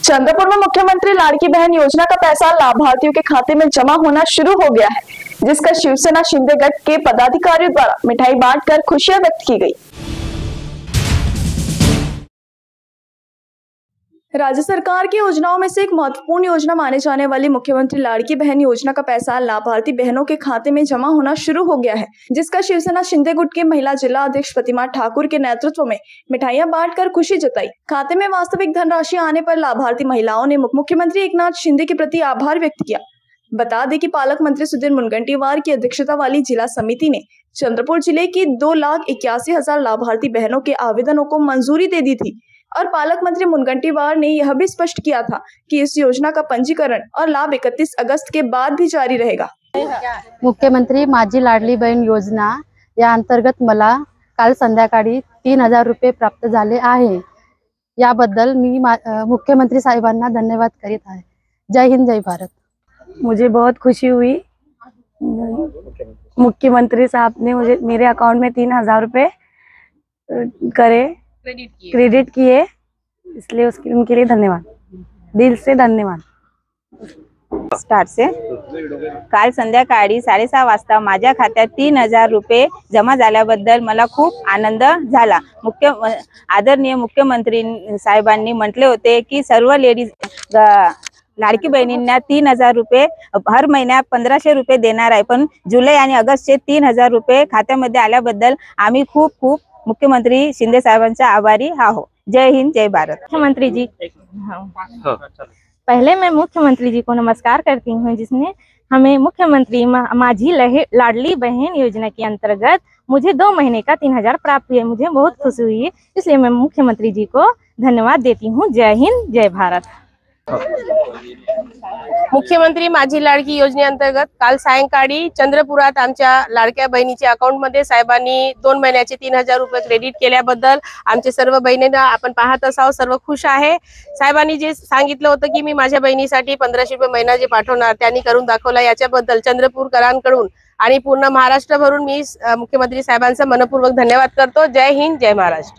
चंद्रपुर में मुख्यमंत्री लाड़की बहन योजना का पैसा लाभार्थियों के खाते में जमा होना शुरू हो गया है, जिसका शिवसेना शिंदे गट के पदाधिकारियों द्वारा मिठाई बांटकर खुशियां व्यक्त की गई। राज्य सरकार की योजनाओं में से एक महत्वपूर्ण योजना माने जाने वाली मुख्यमंत्री लाड़की बहन योजना का पैसा लाभार्थी बहनों के खाते में जमा होना शुरू हो गया है, जिसका शिवसेना शिंदे गुट के महिला जिला अध्यक्ष प्रतिमा ठाकुर के नेतृत्व में मिठाइयां बांटकर खुशी जताई। खाते में वास्तविक धनराशि आने पर लाभार्थी महिलाओं ने मुख्यमंत्री एकनाथ शिंदे के प्रति आभार व्यक्त किया। बता दें कि पालक मंत्री सुधीर मुनगंटीवार की अध्यक्षता वाली जिला समिति ने चंद्रपुर जिले की 2,81,000 लाभार्थी बहनों के आवेदनों को मंजूरी दे दी थी और पालक मंत्री मुनगंटीवार ने यह भी स्पष्ट किया था कि इस योजना का पंजीकरण और लाभ 31 अगस्त के बाद भी जारी रहेगा। मुख्यमंत्री माझी लाडली बहीण योजना या अंतर्गत मला काल संध्याकाळी 3,000 रुपये प्राप्त झाले आहे। याबद्दल मी मुख्यमंत्री साहेबांना धन्यवाद करीत आहे। जय हिंद, जय भारत। मुझे बहुत खुशी हुई, मुख्यमंत्री साहब ने मुझे मेरे अकाउंट में 3,000 रुपये क्रेडिट किए, इसलिए उनके लिए धन्यवाद, दिल से धन्यवाद। स्टार्ट से काल संध्याकाळी 6:30 वाजता माझ्या खात्यात 3,000 रुपये जमा झाल्याबद्दल मला खूप आनंद झाला। आदरणीय मुख्यमंत्री साहेबांनी म्हटले होते की सर्व लेडीज लाडकी बहिणींना 3,000 रुपये हर महिन्यात 1,500 रुपये देणार आहे, पण जुलै आणि ऑगस्टचे 3,000 रुपये खात्यामध्ये आल्याबद्दल आम्ही खूप खूप मुख्यमंत्री शिंदे साहेबांचा आभारी आहोत। जय हिंद, जय भारत। मुख्यमंत्री जी, पहले मैं मुख्यमंत्री जी को नमस्कार करती हूँ, जिसने हमें मुख्यमंत्री माझी लाडली बहन योजना के अंतर्गत मुझे 2 महीने का 3,000 प्राप्त हुए। मुझे बहुत खुशी हुई है, इसलिए मैं मुख्यमंत्री जी को धन्यवाद देती हूँ। जय हिंद, जय भारत। मुख्यमंत्री माझी लाडकी योजनेअंतर्गत काल सायंकाळी चंद्रपुरात आमच्या लाडक्या बहिणीच्या अकाउंट मध्ये साहेबांनी 2 महिन्याचे 3,000 रुपये क्रेडिट केल्याबद्दल आमचे सर्व बहिणींना आपण पाहत असाव सर्व खुश आहे। साहेबांनी जे सांगितलं होतं की मी माझ्या बहिणीसाठी 1,500 रुपये महिना जे पाठवणार त्यांनी करून दाखवला। याच्याबद्दल चंद्रपूरकरांकडून आणि पूर्ण महाराष्ट्रभरून मी मुख्यमंत्री साहेबांचा मनपूर्वक धन्यवाद करतो। जय हिंद, जय महाराष्ट्र।